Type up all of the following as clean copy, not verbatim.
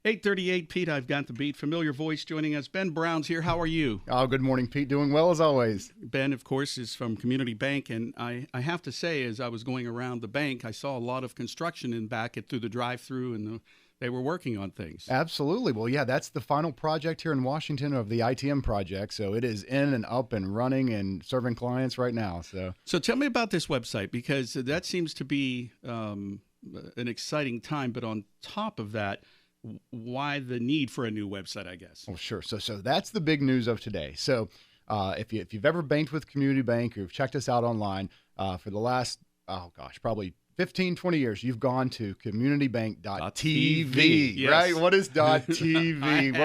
8:38, Pete, I've got the beat. Familiar voice joining us. Ben Brown's here. How are you? Oh, good morning, Pete. Doing well as always. Ben, of course, is from Community Bank, and I have to say, as I was going around the bank, I saw a lot of construction in back through the drive-through, and they were working on things. Absolutely. Well, yeah, that's the final project here in Washington of the ITM project. So it is in and up and running and serving clients right now. So tell me about this website, because that seems to be an exciting time. But on top of that, why the need for a new website, I guess? Oh, sure. So that's the big news of today. So if you've ever banked with Community Bank or you've checked us out online for the last, probably 15, 20 years, you've gone to communitybank.tv, yes. right? What is .tv?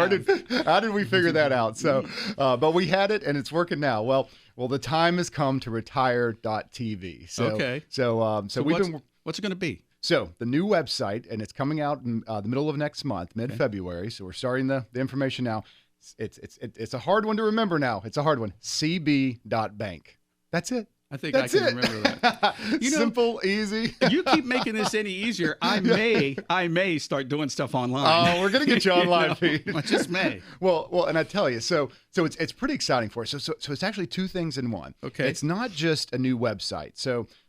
How did we figure that out? So, but we had it and it's working now. Well, the time has come to retire .tv. So, okay. So what's it going to be? So the new website, and it's coming out in the middle of next month, mid-February. So we're starting the information now. It's a hard one to remember now. It's a hard one. cb.bank. That's it. I think I can remember that. Simple, easy. You keep making this any easier, I may start doing stuff online. Oh, we're gonna get you online, Pete. I just may. Well, and I tell you, so it's pretty exciting for us. So it's actually two things in one. Okay. It's not just a new website.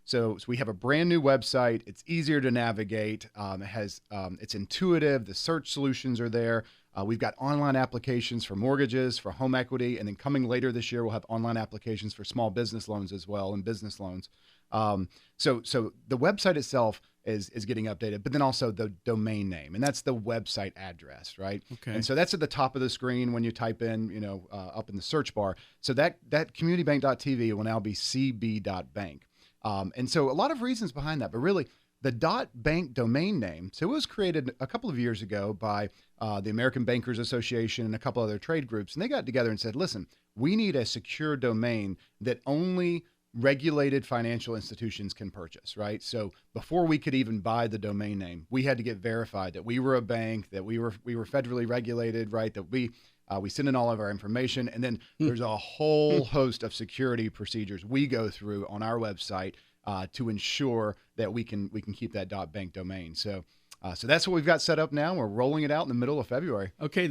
So we have a brand new website. It's easier to navigate. It's intuitive. The search solutions are there. We've got online applications for mortgages, for home equity, and then coming later this year, we'll have online applications for small business loans as well, and business loans. So the website itself is getting updated, but then also the domain name, and that's the website address, right? Okay. And so that's at the top of the screen when you type in, up in the search bar. So that communitybank.tv will now be cb.bank. And so a lot of reasons behind that, but really, the .bank domain name, so it was created a couple of years ago by the American Bankers Association and a couple other trade groups, and they got together and said, listen, we need a secure domain that only regulated financial institutions can purchase, right? So before we could even buy the domain name, we had to get verified that we were a bank, that we were federally regulated, right? That we send in all of our information, and then there's a whole host of security procedures we go through on our website to ensure that we can keep that .bank domain. So that's what we've got set up now. We're rolling it out in the middle of February. Okay,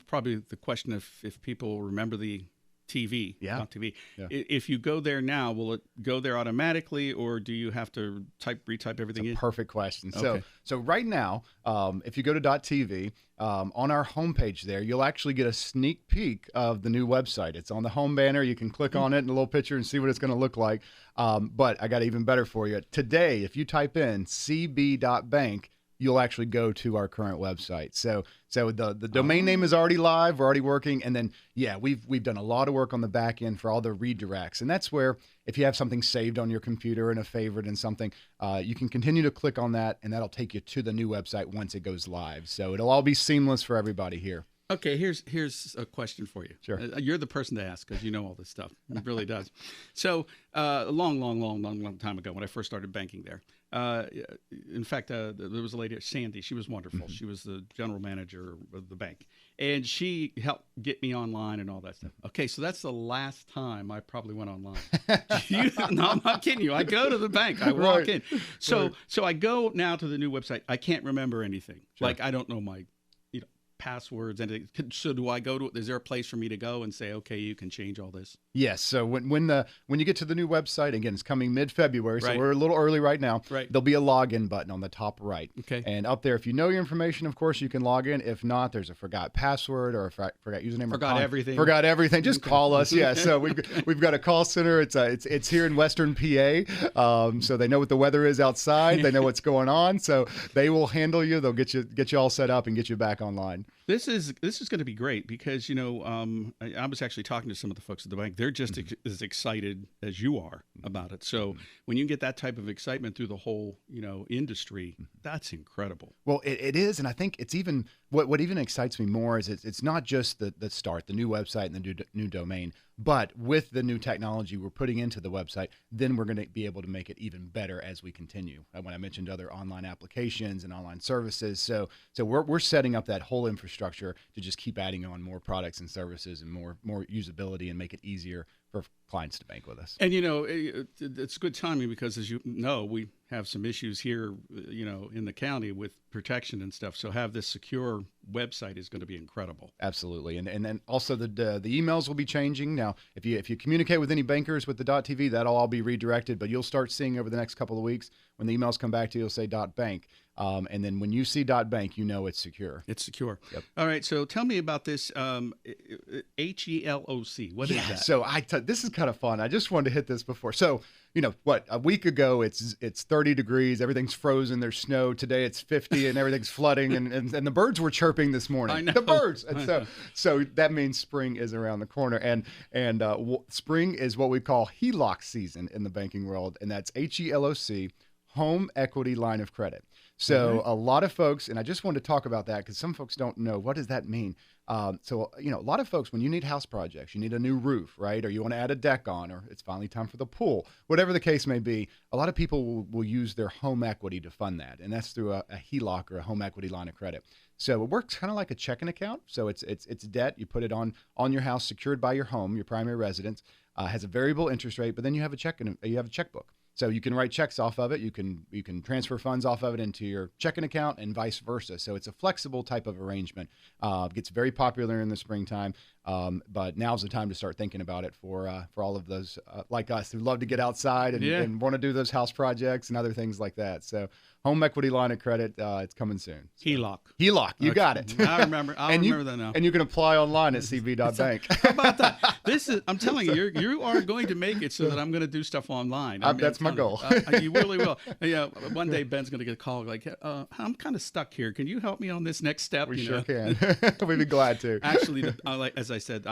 probably the question if people remember the TV, .tv. Yeah. If you go there now, will it go there automatically, or do you have to retype everything in? Perfect question. Okay. So right now, if you go to .tv, on our homepage there, you'll actually get a sneak peek of the new website. It's on the home banner. You can click on it in a little picture and see what it's going to look like. But I got even better for you. Today, if you type in cb.bank, you'll actually go to our current website. So the domain name is already live. We're already working. And then, we've done a lot of work on the back end for all the redirects. And that's where if you have something saved on your computer and a favorite and something, you can continue to click on that, and that'll take you to the new website once it goes live. So it'll all be seamless for everybody here. Okay, here's a question for you. Sure. You're the person to ask because you know all this stuff. It really does. So a long time ago when I first started banking there, in fact, there was a lady, Sandy. She was wonderful. Mm-hmm. She was the general manager of the bank, and she helped get me online and all that stuff. Okay, so that's the last time I probably went online. No, I'm not kidding you. I go to the bank. I walk in. So I go now to the new website. I can't remember anything. Sure. Like I don't know my passwords, and so do I go to? Is there a place for me to go and say, okay, you can change all this? Yes. So when you get to the new website, again, it's coming mid-February, so Right. we're a little early right now. Right. There'll be a login button on the top right. Okay. And up there, if you know your information, of course, you can log in. If not, there's a forgot password or a forgot username. Forgot everything. Forgot everything. Just call us. Yeah. So we've got a call center. It's here in Western PA. So they know what the weather is outside. They know what's going on. So they will handle you. They'll get you all set up and get you back online. This is going to be great because I was actually talking to some of the folks at the bank. They're just as excited as you are about it. So when you get that type of excitement through the whole industry, that's incredible. Well, it is, and I think it's even what even excites me more is it's not just the start, the new website and the new domain, but with the new technology we're putting into the website, then we're going to be able to make it even better as we continue. When I mentioned other online applications and online services, so we're setting up that whole infrastructure to just keep adding on more products and services and more usability and make it easier for clients to bank with us. And, it's good timing because, as you know, we have some issues here, in the county with protection and stuff. So have this secure website is going to be incredible. Absolutely. And then also the emails will be changing. Now, if you communicate with any bankers with the .tv, that'll all be redirected, but you'll start seeing over the next couple of weeks when the emails come back to you, you'll say .bank. And then when you see .bank, you know it's secure. It's secure. Yep. All right. So tell me about this HELOC. What is that? So this is kind of fun. I just wanted to hit this before. So, a week ago it's 30 degrees, everything's frozen, there's snow. Today it's 50 and everything's flooding and the birds were chirping this morning. I know. The birds. And so that means spring is around the corner. And spring is what we call HELOC season in the banking world, and that's HELOC, home equity line of credit. So a lot of folks, and I just wanted to talk about that because some folks don't know, what does that mean? A lot of folks, when you need house projects, you need a new roof, right? Or you want to add a deck on, or it's finally time for the pool, whatever the case may be, a lot of people will use their home equity to fund that. And that's through a HELOC or a home equity line of credit. So it works kind of like a checking account. So it's debt. You put it on your house, secured by your home, your primary residence, has a variable interest rate, but then you have a checkbook. So you can write checks off of it. You can transfer funds off of it into your checking account and vice versa. So it's a flexible type of arrangement. Gets very popular in the springtime, but now's the time to start thinking about it for all of those like us who love to get outside and want to do those house projects and other things like that. So home equity line of credit, it's coming soon. So, HELOC, you got it. I remember. I remember that now. And you can apply online at cb.bank. How about that? I'm telling you, you are going to make it so that I'm going to do stuff online. That's my goal. You really will. Yeah. One day Ben's going to get a call like, I'm kind of stuck here. Can you help me on this next step? We sure can. We'd be glad to. Actually, as I said,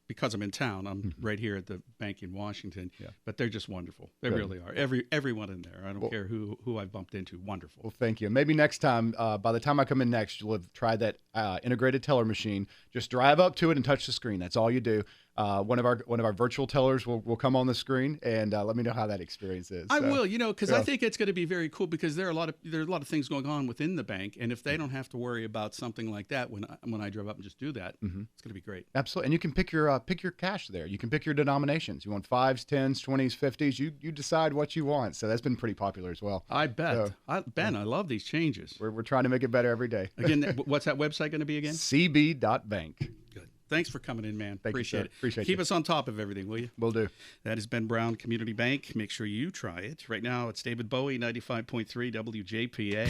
because I'm in town, I'm right here at the bank in Washington. Yeah. But they're just wonderful. They really are. Everyone in there. I don't care who I've bumped into. Wonderful. Well, thank you. Maybe next time, by the time I come in next, you'll have tried that integrated teller machine. Just drive up to it and touch the screen. That's all you do. One of our virtual tellers will come on the screen and let me know how that experience is. I will, because I think it's going to be very cool because there are a lot of things going on within the bank, and if they don't have to worry about something like that when I drove up and just do that, it's going to be great. Absolutely, and you can pick your cash there. You can pick your denominations. You want 5s, 10s, 20s, 50s. You decide what you want. So that's been pretty popular as well. I bet. Ben, I love these changes. We're trying to make it better every day. Again, what's that website going to be again? cb.bank. Good. Thanks for coming in, man. Appreciate it. Keep us on top of everything, will you? Will do. That is Ben Brown Community Bank. Make sure you try it. Right now, it's David Bowie, 95.3 WJPA.